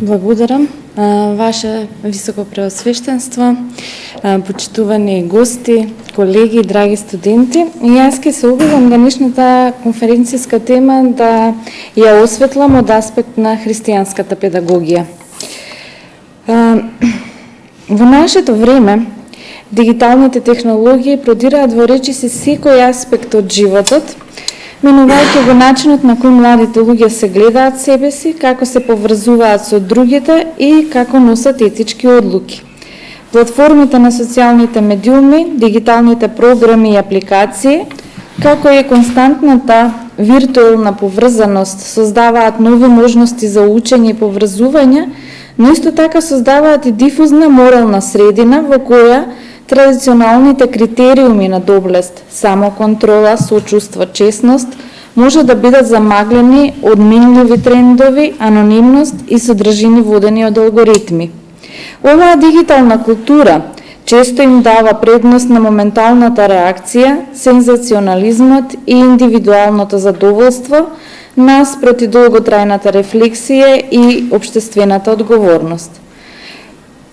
Благодарам. Ваше високопреосвештенство, почитувани гости, колеги, драги студенти. И јас ќе се обидам денешната конференцијска тема да ја осветлам од аспект на христијанската педагогија. Во нашето време, дигиталните технологии продираат во речиси секој аспект од животот, менувајќи го начинот на кој младите луѓе се гледаат себе си, како се поврзуваат со другите и како носат етички одлуки. Платформите на социјалните медиуми, дигиталните програми и апликации, како и константната виртуелна поврзаност создаваат нови можности за учење и поврзување, но исто така создаваат и дифузна морална средина во која традиционалните критериуми на доблест, самоконтрола, сочувство, честност, може да бидат замаглени од минливи трендови, анонимност и содржини водени од алгоритми. Оваа дигитална култура често им дава предност на моменталната реакција, сензационализмот и индивидуалното задоволство наспроти долготрајната рефлексија и општествената одговорност.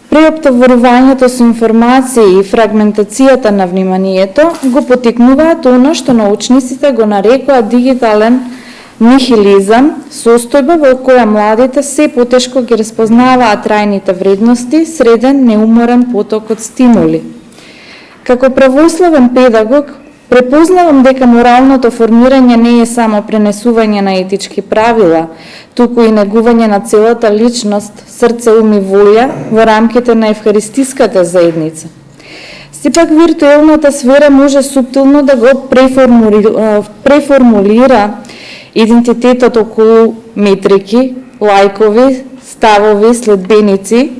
Преоптоварувањето со информации и фрагментацијата на вниманието го потикнуваат оно што научниците го нарекуваат дигитален нихилизам, состојба во која младите се потешко ги распознаваат трајните вредности, среден неуморен поток од стимули. Како православен педагог, препознавам дека моралното формирање не е само пренесување на етички правила, туку и негување на целата личност, срце, ум и волја во рамките на евхаристиската заедница. Сепак виртуелната сфера може суптилно да го преформулира идентитетот околу метрики, лајкови, ставови, следбеници,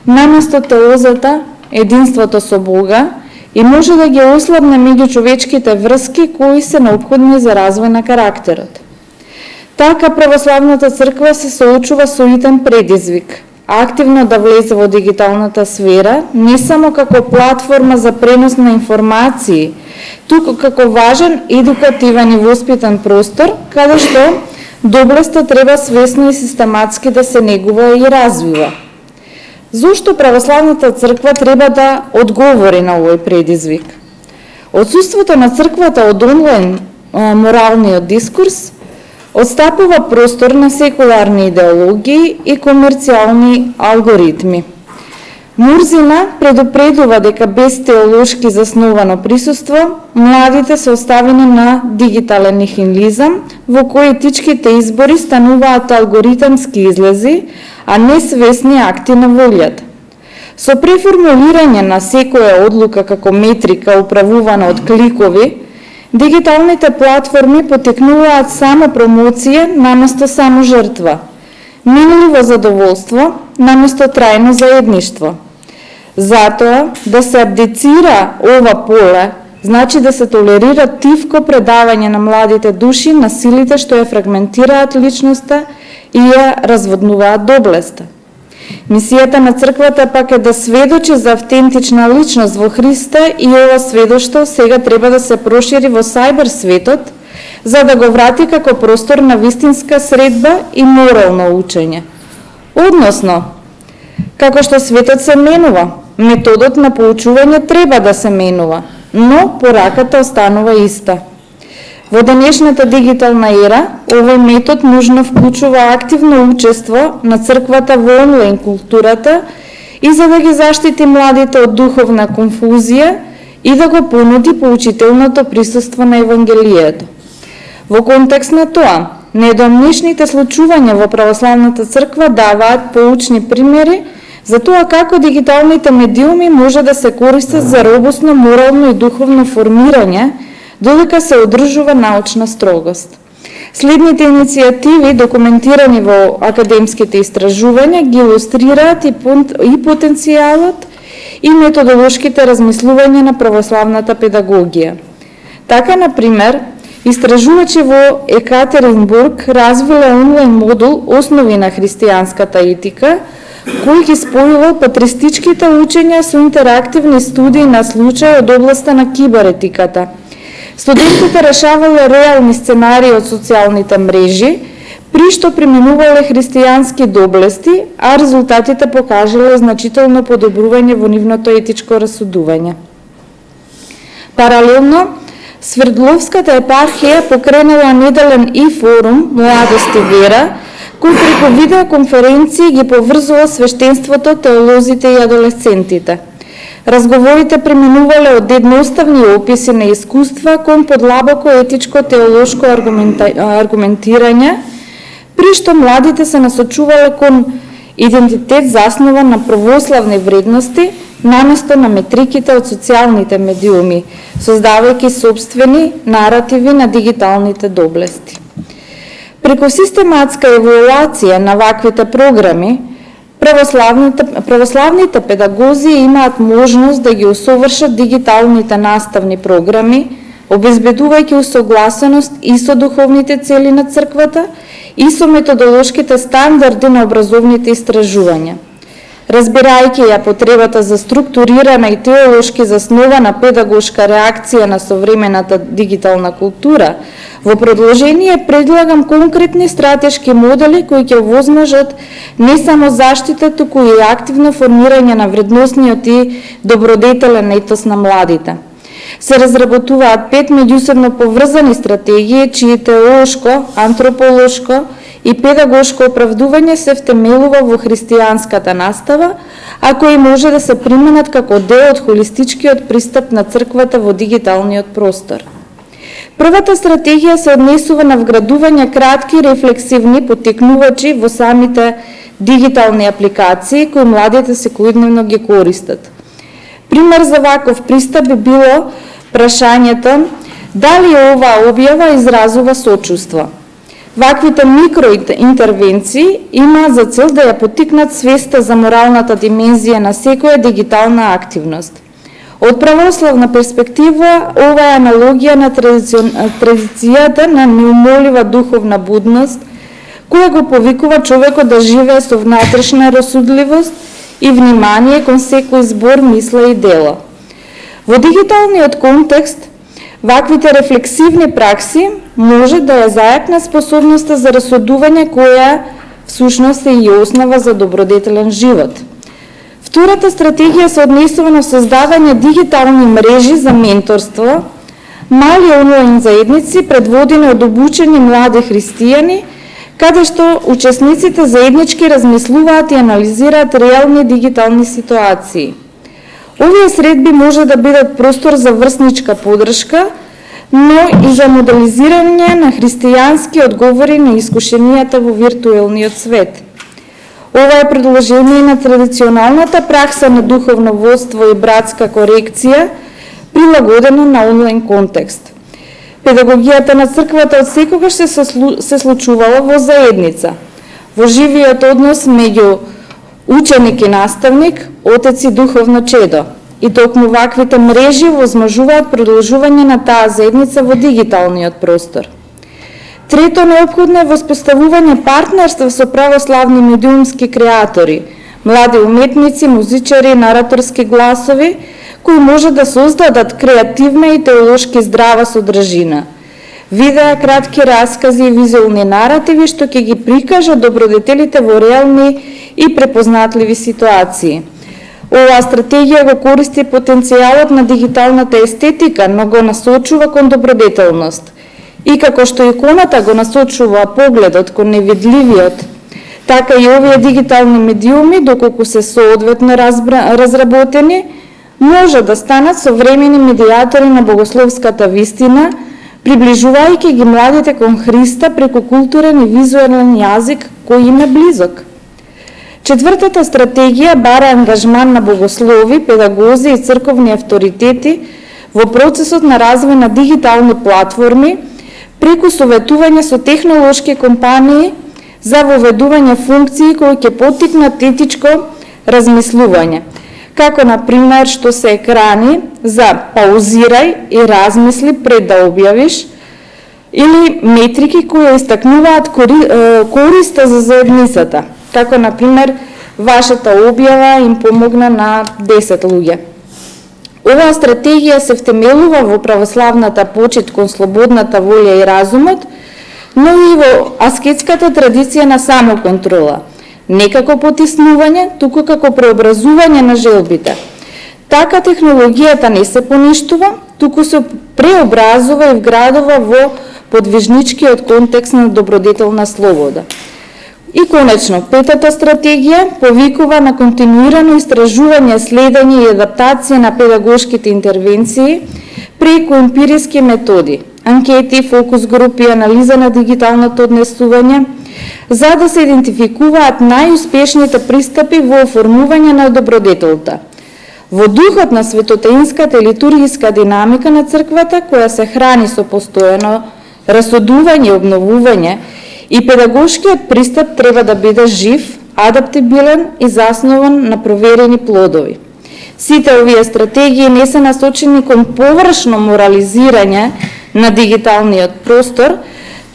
наместо теозата, единството со Бога, и може да ги ослабне меѓучовечките врски кои се неопходни за развој на карактерот. Така православната црква се соочува со итен предизвик, активно да влезе во дигиталната сфера, не само како платформа за пренос на информации, туку како важен едукативен и воспитан простор, каде што доблеста треба свесно и систематски да се негува и развива. Зошто православната црква треба да одговори на овој предизвик? Отсуството на црквата од онлайн моралниот дискурс отстапува простор на секуларни идеологии и комерцијални алгоритми. Мурзина предупредува дека без теолошки засновано присуство, младите се оставени на дигитален нихилизам, во кој етичките избори стануваат алгоритмски излези, а не свесни акти на волјата. Со преформулирање на секоја одлука како метрика управувана од кликови, дигиталните платформи потекнуваат само промоција наместо само жртва, минливо задоволство наместо трајно заедништво. Затоа, да се абдицира ова поле, значи да се толерира тивко предавање на младите души на силите што ја фрагментираат личноста и ја разводнуваат доблеста. Мисијата на црквата пак е да сведочи за автентична личност во Христа и ова сведоштво сега треба да се прошири во сајбер светот, за да го врати како простор на вистинска средба и морално учење. Односно, како што светот се менува, методот на поучување треба да се менува, но пораката останува иста. Во денешната дигитална ера, овој метод нужно вклучува активно учество на црквата во онлайн културата и за да ги заштити младите од духовна конфузија и да го понуди поучителното присуство на Евангелието. Во контекст на тоа, недомнешните случувања во православната црква даваат поучни примери за тоа како дигиталните медиуми може да се користат за робусно морално и духовно формирање, додека се одржува научна строгост. Следните иницијативи, документирани во академските истражувања, ги илустрираат и потенцијалот и методолошките размислувања на православната педагогија. Така, например, истражувачи во Екатеринбург развиле онлайн модул Основи на христијанската етика, кој ги спојувал патристичките учења со интерактивни студии на случаи од областа на киберетиката. Студентите решавале реални сценарии од социјалните мрежи, при што применувале христијански доблести, а резултатите покажале значително подобрување во нивното етичко расудување. Паралелно, Свердловската епархија покренала неделен и форум Младост и вера, кој преку видеоконференции ги поврзува свештенството, теолозите и адолесцентите. Разговорите преминувале од едноставни описи на искуства кон подлабоко етичко-теолошко аргументирање, при што младите се насочувале кон идентитет заснован на православни вредности, наместо на метриките од социјалните медиуми, создавајќи собствени наративи на дигиталните доблести. Преку систематска евалуација на ваквите програми, православните педагози имаат можност да ги усовршат дигиталните наставни програми, обезбедувајќи усогласеност и со духовните цели на црквата и со методолошките стандарди на образовните истражувања. Разбирајќи ја потребата за структурирана и теолошки заснована педагошка реакција на современата дигитална култура, во предложение предлагам конкретни стратешки модели кои ќе овозможат не само заштита, туку и активно формирање на вредносниот и добродетелен етос на младите. Се разработуваат 5 меѓусебно поврзани стратегии, чие теолошко, антрополошко и педагошко оправдување се втемелува во христијанската настава, а кои може да се применат како дел од холистичкиот пристап на црквата во дигиталниот простор. Првата стратегија се однесува на вградување кратки рефлексивни поттикнувачи во самите дигитални апликации кои младите секојдневно ги користат. Пример за ваков пристап би било прашањето дали оваа објава изразува сочувство. Ваквите микроинтервенции имаат за цел да ја поттикнат свеста за моралната димензија на секоја дигитална активност. Од православна перспектива, ова е аналогија на традицијата на неумолива духовна будност, која го повикува човекот да живее со внатрешна расудливост и внимание кон секој збор, мисла и дело. Во дигиталниот контекст, ваквите рефлексивни пракси може да ја зајакнат способноста за расудување која всушност е и основа за добродетелен живот. Втората стратегија се однесува на создавање дигитални мрежи за менторство, мали онлайн заедници предводени од обучени млади христијани, каде што учесниците заеднички размислуваат и анализираат реални дигитални ситуации. Овие средби може да бидат простор за врсничка подршка, но и за моделизирање на христијански одговори на искушенијата во виртуелниот свет. Ова е продолжение на традиционалната пракса на духовно водство и братска корекција, прилагодена на онлайн контекст. Педагогијата на црквата од секогаш се случувала во заедница, во живиот однос меѓу ученик и наставник, отец и духовно чедо. И токму ваквите мрежи возможуваат продолжување на таа заедница во дигиталниот простор. Трето, неопходно е воспоставување партнерство со православни медиумски креатори, млади уметници, музичари, нараторски гласови, кои може да создадат креативна и теолошки здрава содржина. Видеа, кратки раскази и визуелни наративи што ќе ги прикажат добродетелите во реални и препознатливи ситуации. Оваа стратегија го користи потенцијалот на дигиталната естетика, но го насочува кон добродетелност. И како што иконата го насочува погледот кон невидливиот, така и овие дигитални медиуми, доколку се соодветно разработени, може да станат современи медијатори на богословската вистина, приближувајќи ги младите кон Христа преку културен и визуелен јазик кој им е близок. Четвртата стратегија бара ангажман на богослови, педагози и црковни авторитети во процесот на развој на дигитални платформи, преку советување со технолошки компании за воведување функции кои ќе поттикнат етичко размислување, како на пример што се екрани за паузирај и размисли пред да објавиш, или метрики кои истакнуваат користа за заедницата, како на пример вашата објава им помогна на 10 луѓе. Оваа стратегија се втемелува во православната почит кон слободната волја и разумот, но и во аскетската традиција на самоконтрола, не како потиснување, туку како преобразување на желбите. Така технологијата не се поништува, туку се преобразува и вградува во подвижничкиот контекст на добродетелна слобода. И конечно, петата стратегија повикува на континуирано истражување, следење и адаптација на педагошките интервенции преку емпириски методи, анкети, фокус групи, анализа на дигиталното однесување, за да се идентификуваат најуспешните пристапи во оформување на добродетелта. Во духот на светотеинската литургиска динамика на црквата, која се храни со постојано расудување и обновување, и педагошкиот пристап треба да биде жив, адаптибилен и заснован на проверени плодови. Сите овие стратегии не се насочени кон површно морализирање на дигиталниот простор,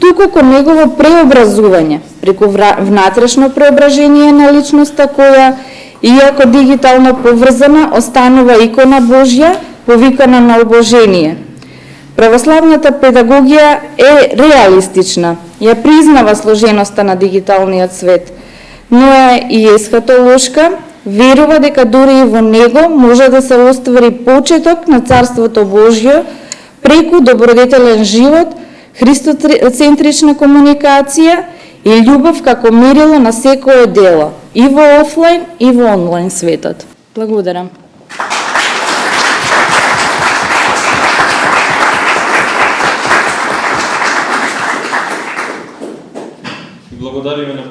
туку кон негово преобразување, преку внатрешно преображение на личноста која, иако дигитално поврзана, останува икона Божја, повикана на обожение. Православната педагогија е реалистична, ја признава сложеноста на дигиталниот свет, но е и есхатолошка, верува дека дури и во него може да се оствари почеток на Царството Божјо преку добродетелен живот, христоцентрична комуникација и љубов како мерило на секое дело, и во офлайн и во онлайн светот. Благодарам. Благодариме на